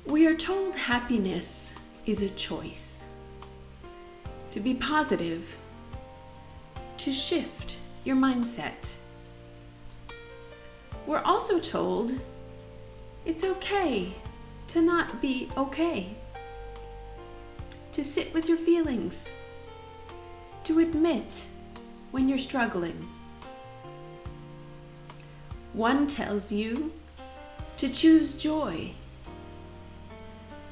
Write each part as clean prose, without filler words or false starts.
We are told happiness is a choice. To be positive, to shift your mindset. We're also told it's okay to not be okay. To sit with your feelings. To admit when you're struggling. One tells you to choose joy.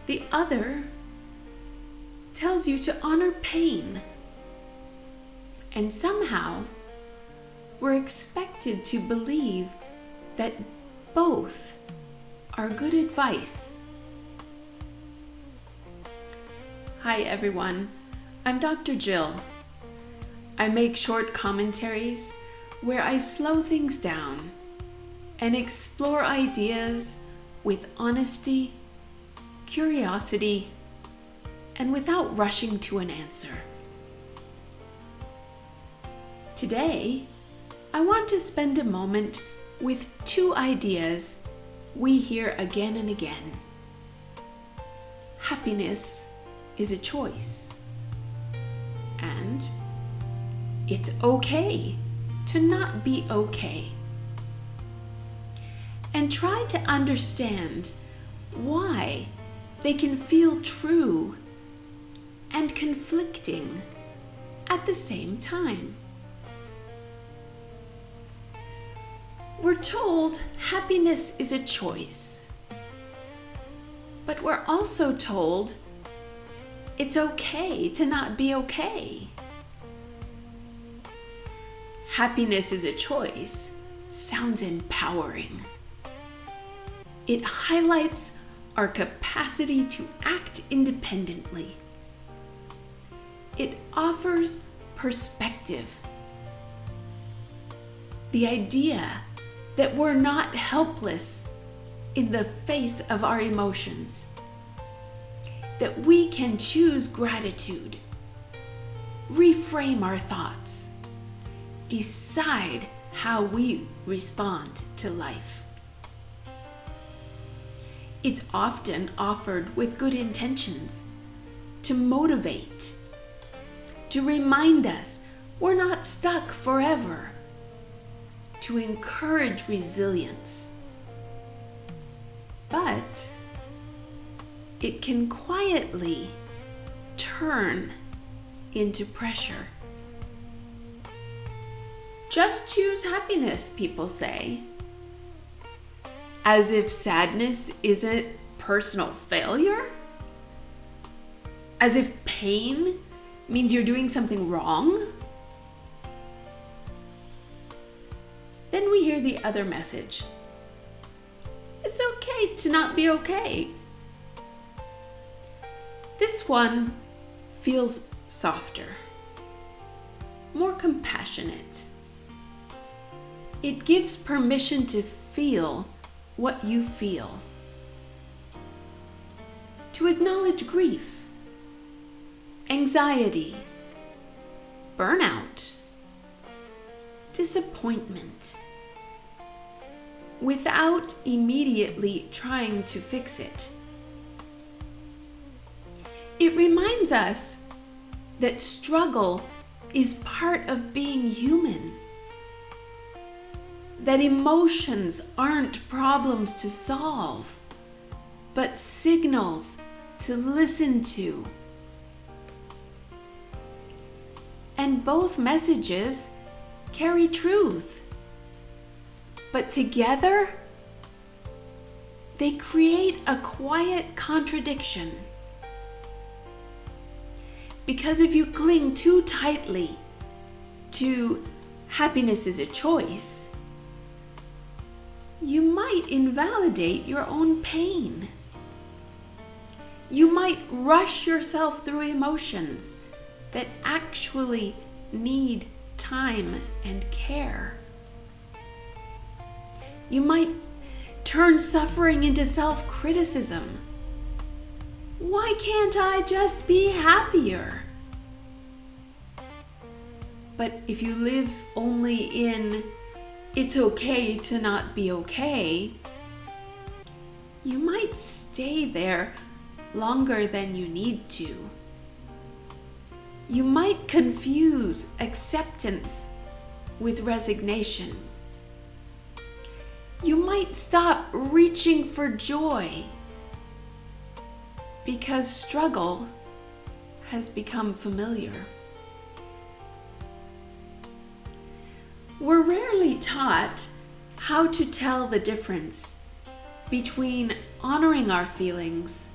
The other tells you to honor pain. And somehow, we're expected to believe that both are good advice. Hi everyone, I'm Dr. Jill. I make short commentaries where I slow things down and explore ideas with honesty, curiosity, and without rushing to an answer. Today, I want to spend a moment with two ideas we hear again and again. Happiness is a choice, and it's okay to not be okay. And try to understand why they can feel true and conflicting at the same time. We're told happiness is a choice, but we're also told it's okay to not be okay. Happiness is a choice sounds empowering. It highlights our capacity to act independently. It offers perspective. The idea that we're not helpless in the face of our emotions. That we can choose gratitude, reframe our thoughts, decide how we respond to life. It's often offered with good intentions, to motivate, to remind us we're not stuck forever, to encourage resilience. But it can quietly turn into pressure. Just choose happiness, people say. As if sadness isn't personal failure? As if pain means you're doing something wrong? Then we hear the other message. It's okay to not be okay. This one feels softer, more compassionate. It gives permission to feel what you feel, to acknowledge grief, anxiety, burnout, disappointment, without immediately trying to fix it. It reminds us that struggle is part of being human. That emotions aren't problems to solve, but signals to listen to. And both messages carry truth. But together, they create a quiet contradiction. Because if you cling too tightly to happiness is a choice, you might invalidate your own pain. You might rush yourself through emotions that actually need time and care. You might turn suffering into self-criticism. Why can't I just be happier? But if you live only in it's okay to not be okay, you might stay there longer than you need to. You might confuse acceptance with resignation. You might stop reaching for joy because struggle has become familiar. We're rarely taught how to tell the difference between honoring our feelings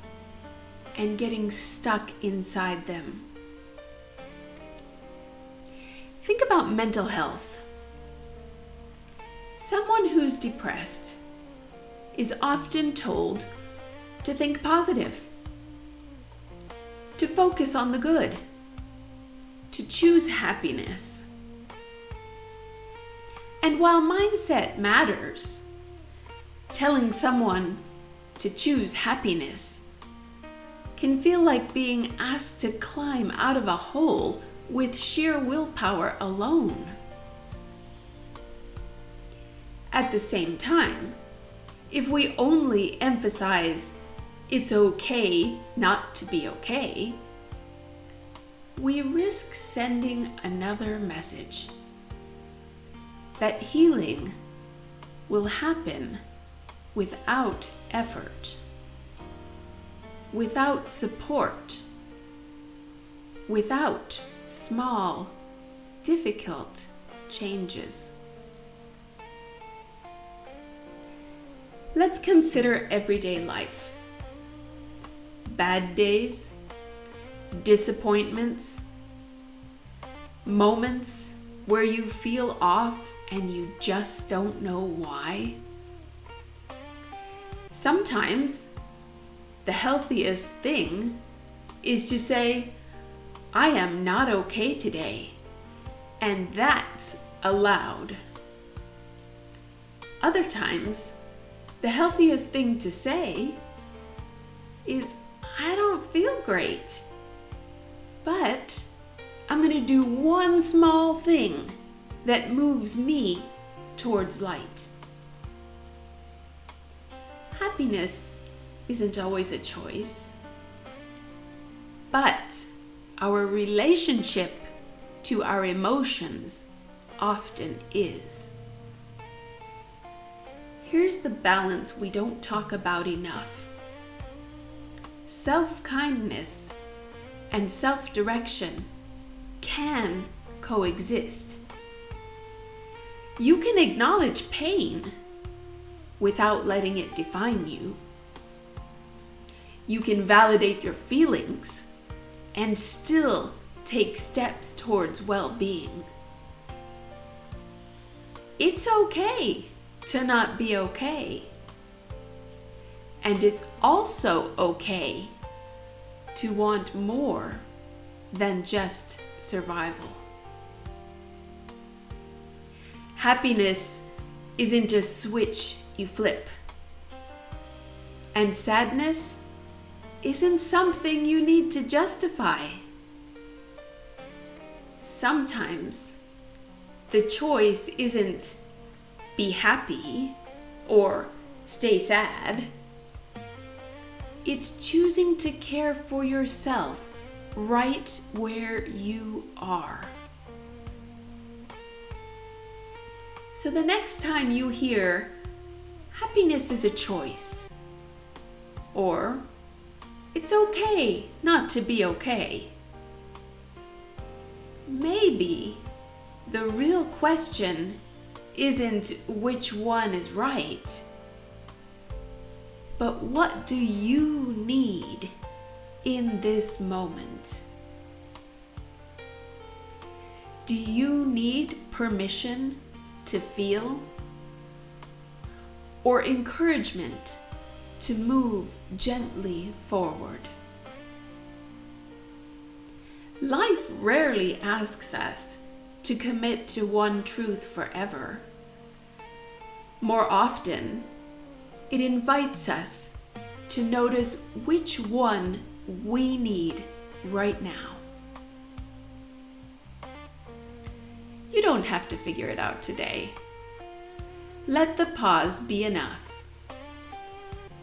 and getting stuck inside them. Think about mental health. Someone who's depressed is often told to think positive, to focus on the good, to choose happiness. And while mindset matters, telling someone to choose happiness can feel like being asked to climb out of a hole with sheer willpower alone. At the same time, if we only emphasize it's okay not to be okay, we risk sending another message that healing will happen without effort, without support, without small, difficult changes. Let's consider everyday life. Bad days, disappointments, moments where you feel off and you just don't know why. Sometimes the healthiest thing is to say, I am not okay today, and that's allowed. Other times, the healthiest thing to say is, I don't feel great, but I'm going to do one small thing that moves me towards light. Happiness isn't always a choice, but our relationship to our emotions often is. Here's the balance we don't talk about enough. Self-kindness and self-direction can coexist. You can acknowledge pain without letting it define you. You can validate your feelings and still take steps towards well-being. It's okay to not be okay. And it's also okay to want more than just survival. Happiness isn't a switch you flip. And sadness isn't something you need to justify. Sometimes the choice isn't be happy or stay sad. It's choosing to care for yourself right where you are. So the next time you hear, happiness is a choice, or it's okay not to be okay, maybe the real question isn't which one is right, but what do you need in this moment? Do you need permission to feel, or encouragement to move gently forward? Life rarely asks us to commit to one truth forever. More often, it invites us to notice which one we need right now. You don't have to figure it out today. Let the pause be enough.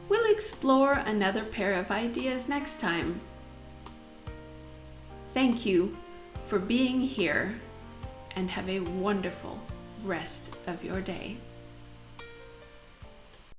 Will it explore another pair of ideas next time. Thank you for being here, and have a wonderful rest of your day.